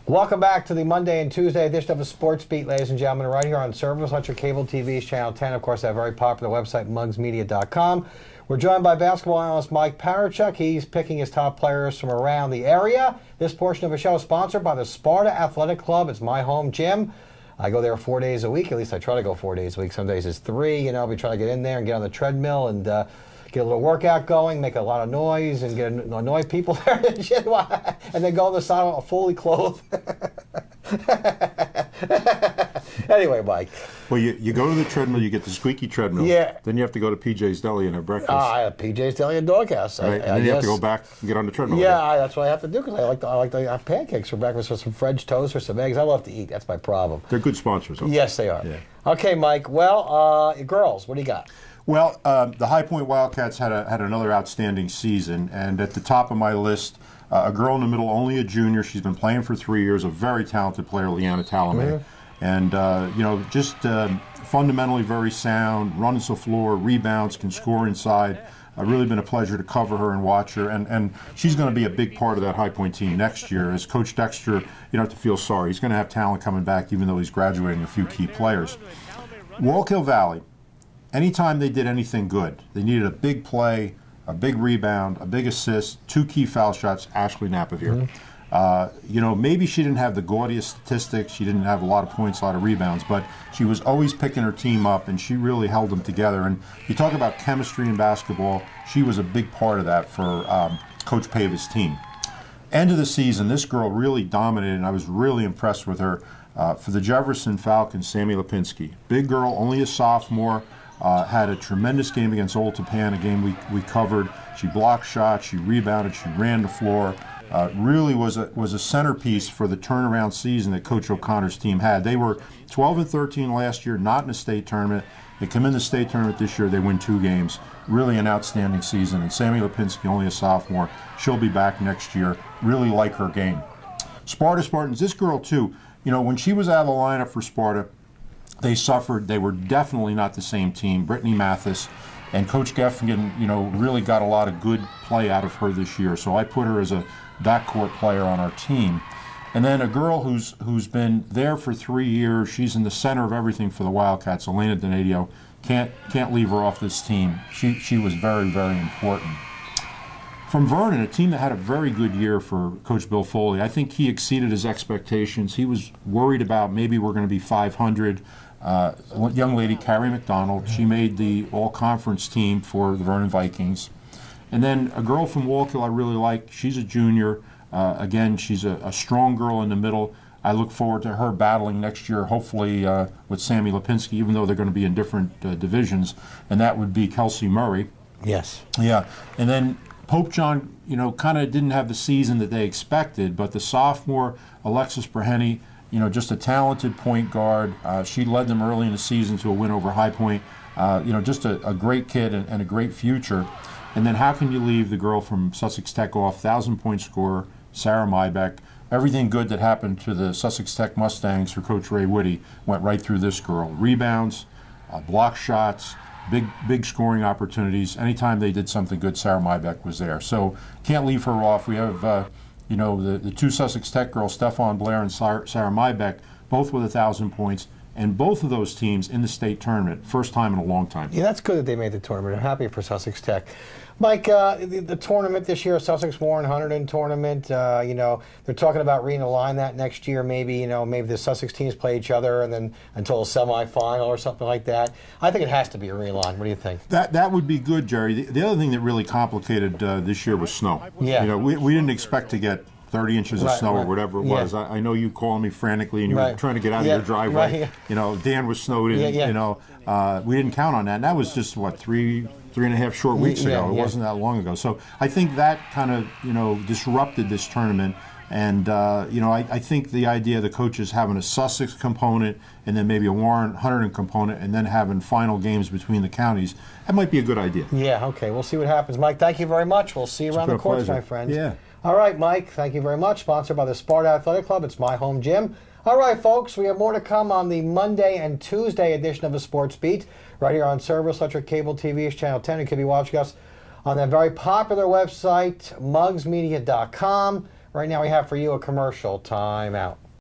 Welcome back to the Monday and Tuesday edition of a Sports Beat, ladies and gentlemen, right here on Service Electric Cable TV's Channel 10. Of course, that very popular website, mugsmedia.com. We're joined by basketball analyst Mike Parachuk. He's picking his top players from around the area. This portion of the show is sponsored by the Sparta Athletic Club. It's my home gym. I go there 4 days a week. At least I try to go 4 days a week. Some days it's 3. You know, we try to get in there and get on the treadmill and get a little workout going, make a lot of noise, and annoy people there and then go on the side fully clothed. Anyway, Mike. Well, you go to the treadmill, you get the squeaky treadmill. Yeah. Then you have to go to PJ's Deli and have breakfast. I have PJ's Deli and Doghouse. Right? And then you have to go back and get on the treadmill. Yeah, that's what I have to do because I like to have pancakes for breakfast with some French toast or some eggs. I love to eat. That's my problem. They're good sponsors. Okay? Yes, they are. Yeah. Okay, Mike. Well, girls, what do you got? Well, the High Point Wildcats had another outstanding season, and at the top of my list, a girl in the middle, only a junior. She's been playing for 3 years, a very talented player, Leanna Talamay. And, just fundamentally very sound, runs the floor, rebounds, can score inside. Really been a pleasure to cover her and watch her. And she's going to be a big part of that High Point team next year. As Coach Dexter, you don't have to feel sorry. He's going to have talent coming back, even though he's graduating a few key players. Wallkill Valley, anytime they did anything good, they needed a big play, a big rebound, a big assist, 2 key foul shots, Ashley Napavir. Maybe she didn't have the gaudiest statistics, she didn't have a lot of points, a lot of rebounds, but she was always picking her team up, and she really held them together. And you talk about chemistry in basketball, she was a big part of that for Coach Pava's team. End of the season, this girl really dominated, and I was really impressed with her. For the Jefferson Falcons, Sammy Lipinski. Big girl, only a sophomore, had a tremendous game against Old Tapan, a game we covered. She blocked shots, she rebounded, she ran the floor. Really was a centerpiece for the turnaround season that Coach O'Connor's team had. They were 12-13 last year, not in the state tournament. They come in the state tournament this year, they win 2 games. Really an outstanding season. And Sammy Lipinski, only a sophomore, she'll be back next year. Really like her game. Spartans, this girl too, when she was out of the lineup for Sparta, they suffered. They were definitely not the same team. Brittany Mathis and Coach Geffingen, really got a lot of good play out of her this year. So I put her as a backcourt player on our team. And then a girl who's been there for 3 years. She's in the center of everything for the Wildcats, Elena Donadio. Can't leave her off this team. She was very, very important. From Vernon, a team that had a very good year for Coach Bill Foley. I think he exceeded his expectations. He was worried about maybe we're going to be 500. Young lady, Carrie McDonald, she made the all-conference team for the Vernon Vikings. And then a girl from Wallkill I really like. She's a junior. Again, she's a strong girl in the middle. I look forward to her battling next year, hopefully with Sammy Lipinski, even though they're going to be in different divisions. And that would be Kelsey Murray. Yes. Yeah. And then Pope John, kind of didn't have the season that they expected, but the sophomore, Alexis Breheny, just a talented point guard. She led them early in the season to a win over High Point. Just a great kid and a great future. And then how can you leave the girl from Sussex Tech off, 1,000-point scorer, Sarah Mybeck. Everything good that happened to the Sussex Tech Mustangs for Coach Ray Woody went right through this girl. Rebounds, block shots, big scoring opportunities. Anytime they did something good, Sarah Mybeck was there. So can't leave her off. We have, the 2 Sussex Tech girls, Stephon Blair and Sarah Mybeck, both with 1,000 points. And both of those teams in the state tournament, first time in a long time. Yeah, that's good that they made the tournament. I'm happy for Sussex Tech. Mike, the tournament this year, Sussex Warren Hunterdon tournament, they're talking about realigning that next year. Maybe the Sussex teams play each other and then until a semifinal or something like that. I think it has to be a realigned. What do you think? That would be good, Jerry. The other thing that really complicated this year was snow. Yeah. We didn't expect to get 30 inches of snow or whatever it was. I know you calling me frantically and you were trying to get out of your driveway. Dan was snowed in. We didn't count on that. And that was just, 3.5 short weeks ago. It wasn't that long ago. So I think that kind of, disrupted this tournament. And, I think the idea of the coaches having a Sussex component and then maybe a Warren Hunterdon component and then having final games between the counties, that might be a good idea. Yeah, okay. We'll see what happens. Mike, thank you very much. We'll see you around the courts, my friends. Yeah. All right, Mike, thank you very much. Sponsored by the Sparta Athletic Club. It's my home gym. All right, folks, we have more to come on the Monday and Tuesday edition of the Sports Beat, right here on Service Electric Cable TV's Channel 10. You can be watching us on that very popular website, mugsmedia.com. Right now we have for you a commercial. Time out.